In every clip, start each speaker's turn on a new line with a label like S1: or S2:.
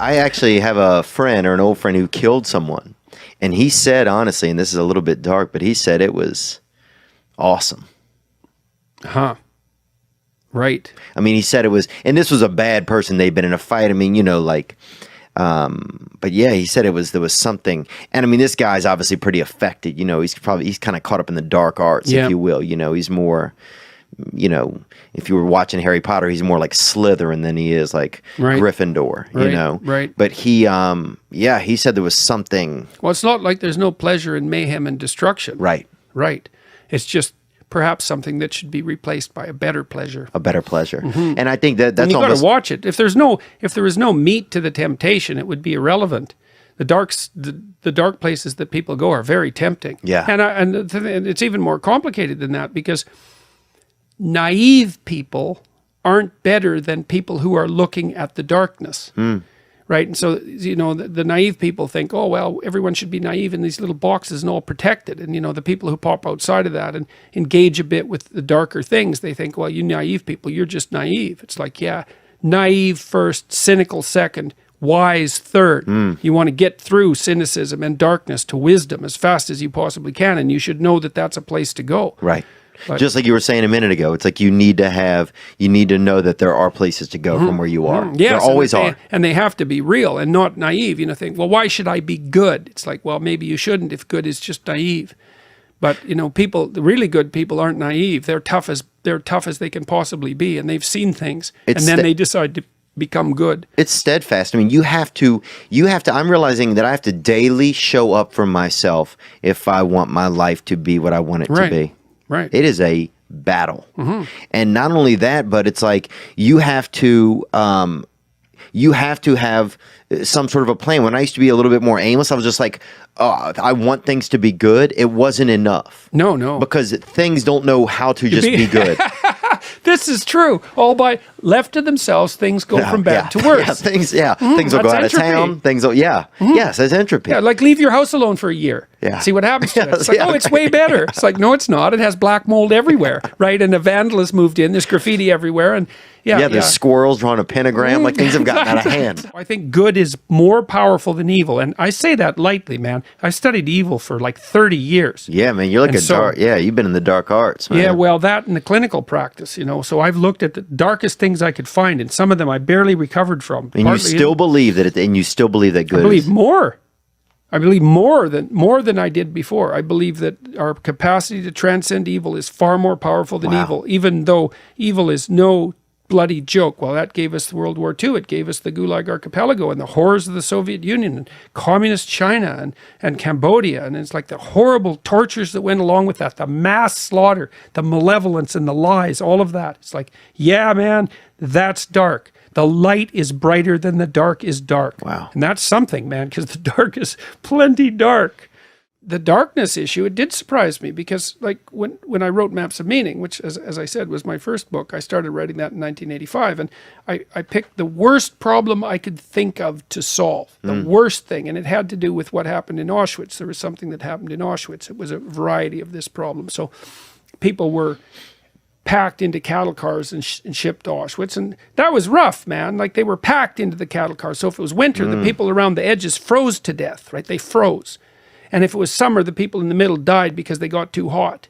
S1: I actually have a friend or an old friend who killed someone. And he said, honestly, and this is a little bit dark, but he said it was awesome.
S2: Huh. Right.
S1: I mean, he said it was, and this was a bad person. They'd been in a fight. I mean, you know, like, but yeah, he said there was something. And I mean, this guy's obviously pretty affected. You know, he's kind of caught up in the dark arts, if you will. You know, he's more, you know, if you were watching Harry Potter, he's more like Slytherin than he is like Gryffindor, you know?
S2: Right.
S1: But he, he said there was something.
S2: Well, it's not like there's no pleasure in mayhem and destruction.
S1: Right.
S2: Right. It's just perhaps something that should be replaced by a better pleasure.
S1: A better pleasure. And I think that's
S2: and you
S1: almost...
S2: got to watch it. If there was no meat to the temptation, it would be irrelevant. The dark places that people go are very tempting.
S1: Yeah.
S2: And it's even more complicated than that, because naive people aren't better than people who are looking at the darkness. Right? And so, you know, the naive people think, oh, well, everyone should be naive in these little boxes and all protected. And, you know, the people who pop outside of that and engage a bit with the darker things, they think, well, you naive people, you're just naive. It's like, yeah, naive first, cynical second, wise third. You want to get through cynicism and darkness to wisdom as fast as you possibly can. And you should know that that's a place to go.
S1: Right. But, just like you were saying a minute ago, it's like you need to know that there are places to go from where you are.
S2: Yes,
S1: there always are.
S2: And they have to be real and not naive. You know, think, well, why should I be good? It's like, well, maybe you shouldn't if good is just naive. But, you know, the really good people aren't naive. They're tough as they can possibly be, and they've seen things, and then they decide to become good. It's
S1: steadfast. I mean, you have to, I'm realizing that I have to daily show up for myself if I want my life to be what I want it to be.
S2: Right.
S1: It is a battle. And not only that, but it's like you have to have some sort of a plan. When I used to be a little bit more aimless, I was just like, I want things to be good. It wasn't enough.
S2: No.
S1: Because things don't know how to just be good.
S2: This is true. All by left to themselves, things go from bad to worse.
S1: Things will go out of town. Things will, yes, that's entropy.
S2: Yeah, like leave your house alone for a year. Yeah. See what happens to it. It's like, oh, it's way better. It's like, no, it's not. It has black mold everywhere, right? And a vandal has moved in. There's graffiti everywhere. And there's squirrels drawing a pentagram. Like things have gotten out of hand. I think good is more powerful than evil. And I say that lightly, man. I studied evil for like 30 years.
S1: Yeah, man. You're like dark. Yeah, you've been in the dark arts, man.
S2: Yeah, well, that and the clinical practice, you know. So I've looked at the darkest things I could find, and some of them I barely recovered from.
S1: And you still believe that good
S2: I believe more. I believe more than I did before. I believe that our capacity to transcend evil is far more powerful than evil, even though evil is no bloody joke. Well, that gave us World War II. It gave us the Gulag Archipelago and the horrors of the Soviet Union and communist China and Cambodia. And it's like the horrible tortures that went along with that, the mass slaughter, the malevolence and the lies, all of that. It's like, yeah, man, that's dark. The light is brighter than the dark is dark.
S1: Wow.
S2: And that's something, man, because the dark is plenty dark. The darkness issue, it did surprise me, because like when I wrote Maps of Meaning, which as I said was my first book, I started writing that in 1985, and I picked the worst problem I could think of to solve, the worst thing, and it had to do with what happened in Auschwitz. There was something that happened in Auschwitz. It was a variety of this problem. So people were packed into cattle cars and shipped to Auschwitz. And that was rough, man. Like they were packed into the cattle cars. So if it was winter, the people around the edges froze to death, right? They froze. And if it was summer, the people in the middle died because they got too hot,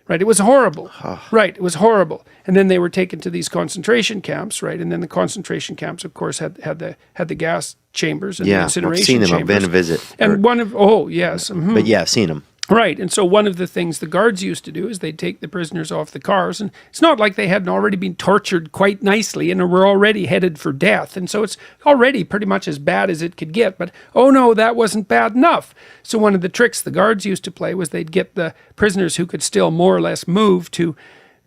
S2: right? It was horrible, right? It was horrible. And then they were taken to these concentration camps, right? And then the concentration camps, of course, had the gas chambers and the incineration chambers. Yeah, I've seen them. I've been to visit. And
S1: But yeah, I've seen them.
S2: Right, and so one of the things the guards used to do is they'd take the prisoners off the cars, and it's not like they hadn't already been tortured quite nicely and were already headed for death, and so it's already pretty much as bad as it could get, but oh no, that wasn't bad enough. So one of the tricks the guards used to play was they'd get the prisoners who could still more or less move to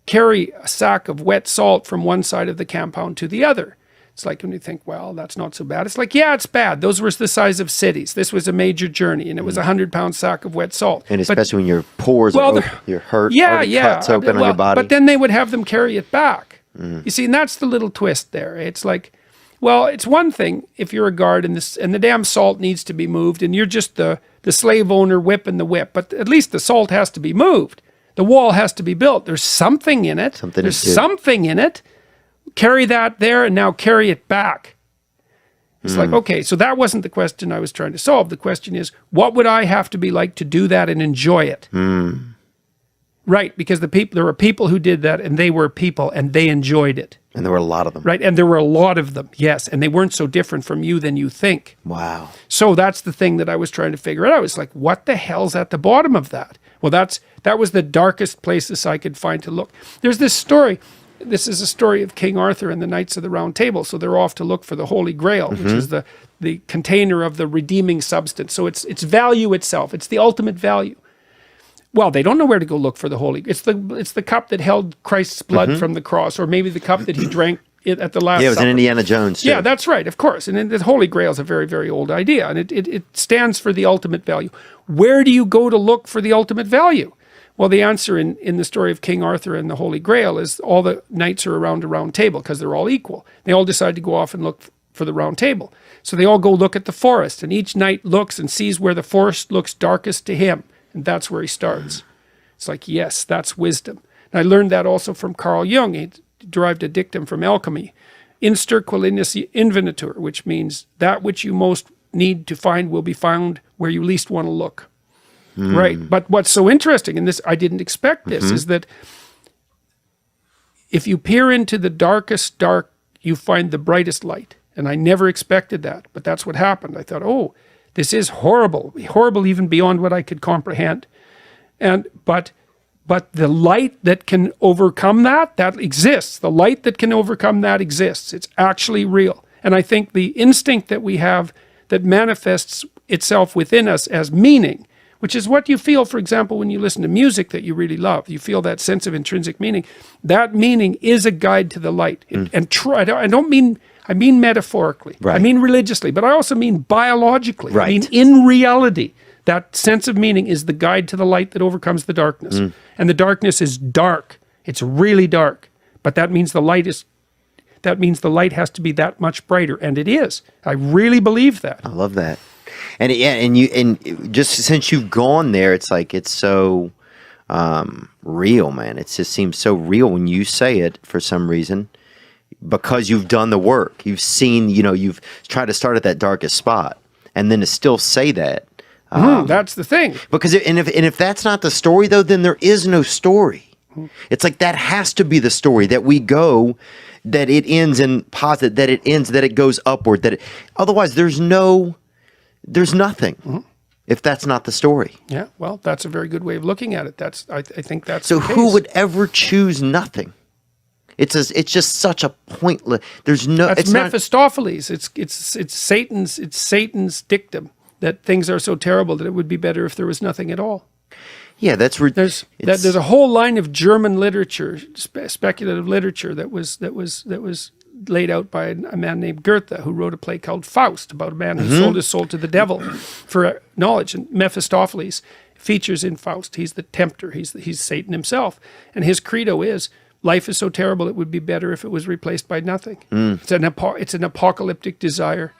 S2: carry a sack of wet salt from one side of the compound to the other. It's like when you think, well, that's not so bad. It's like, yeah, it's bad. Those were the size of cities. This was a major journey, and it was a 100-pound sack of wet salt.
S1: And especially when your pores are you're hurt, cuts open on your body.
S2: But then they would have them carry it back. You see, and that's the little twist there. It's like, well, it's one thing if you're a guard and the damn salt needs to be moved, and you're just the slave owner whipping the whip, but at least the salt has to be moved. The wall has to be built. There's something in it. There's something in it. Carry that there and now carry it back. It's like, okay, so that wasn't the question I was trying to solve. The question is, what would I have to be like to do that and enjoy it? Right, because there were people who did that, and they were people, and they enjoyed it.
S1: And there were a lot of them.
S2: Right, and there were a lot of them, yes, and they weren't so different from you than you think.
S1: Wow.
S2: So that's the thing that I was trying to figure out. I was like, what the hell's at the bottom of that? Well, that was the darkest places I could find to look. There's this story. This is a story of King Arthur and the Knights of the Round Table. So they're off to look for the Holy Grail, which is the container of the redeeming substance. So it's value itself. It's the ultimate value. Well, they don't know where to go look for the Holy. It's the cup that held Christ's blood from the cross, or maybe the cup that he drank at the Last
S1: Yeah, it was
S2: Supper.
S1: in Indiana Jones, too.
S2: Yeah, that's right, of course. And then the Holy Grail is a very, very old idea, and it stands for the ultimate value. Where do you go to look for the ultimate value? Well, the answer in the story of King Arthur and the Holy Grail is all the knights are around a round table because they're all equal. They all decide to go off and look for the round table. So they all go look at the forest, and each knight looks and sees where the forest looks darkest to him, and that's where he starts. It's like, yes, that's wisdom. And I learned that also from Carl Jung. He derived a dictum from alchemy. Inster qualinus invenitur, which means that which you most need to find will be found where you least want to look. Right. But what's so interesting, and this I didn't expect this, is that if you peer into the darkest dark, you find the brightest light. And I never expected that, but that's what happened. I thought, oh, this is horrible even beyond what I could comprehend. But the light that can overcome that exists. The light that can overcome that exists. It's actually real. And I think the instinct that we have that manifests itself within us as meaning, which is what you feel, for example, when you listen to music that you really love. You feel that sense of intrinsic meaning. That meaning is a guide to the light. I mean metaphorically.
S1: Right.
S2: I mean religiously, but I also mean biologically.
S1: Right.
S2: I mean in reality. That sense of meaning is the guide to the light that overcomes the darkness. And the darkness is dark. It's really dark. But that means the light has to be that much brighter, and it is. I really believe that.
S1: I love that. And and just since you've gone there, it's like it's so real, man. It just seems so real when you say it for some reason, because you've done the work. You've seen, you've tried to start at that darkest spot, and then to still say that.
S2: That's the thing.
S1: Because if that's not the story, though, then there is no story. It's like that has to be the story, that we go, that it ends in positive, that it goes upward. Otherwise, there's nothing. If that's not the story.
S2: Yeah, well, that's a very good way of looking at it. I think that's
S1: so.
S2: The case.
S1: Who would ever choose nothing? It's just such a pointless. There's no.
S2: That's
S1: it's
S2: Mephistopheles. It's Satan's dictum that things are so terrible that it would be better if there was nothing at all.
S1: Yeah, there's
S2: a whole line of German literature, speculative literature that was laid out by a man named Goethe, who wrote a play called Faust, about a man who sold his soul to the devil for knowledge. And Mephistopheles features in Faust. He's the tempter. He's Satan himself. And his credo is, life is so terrible it would be better if it was replaced by nothing. It's an apocalyptic desire.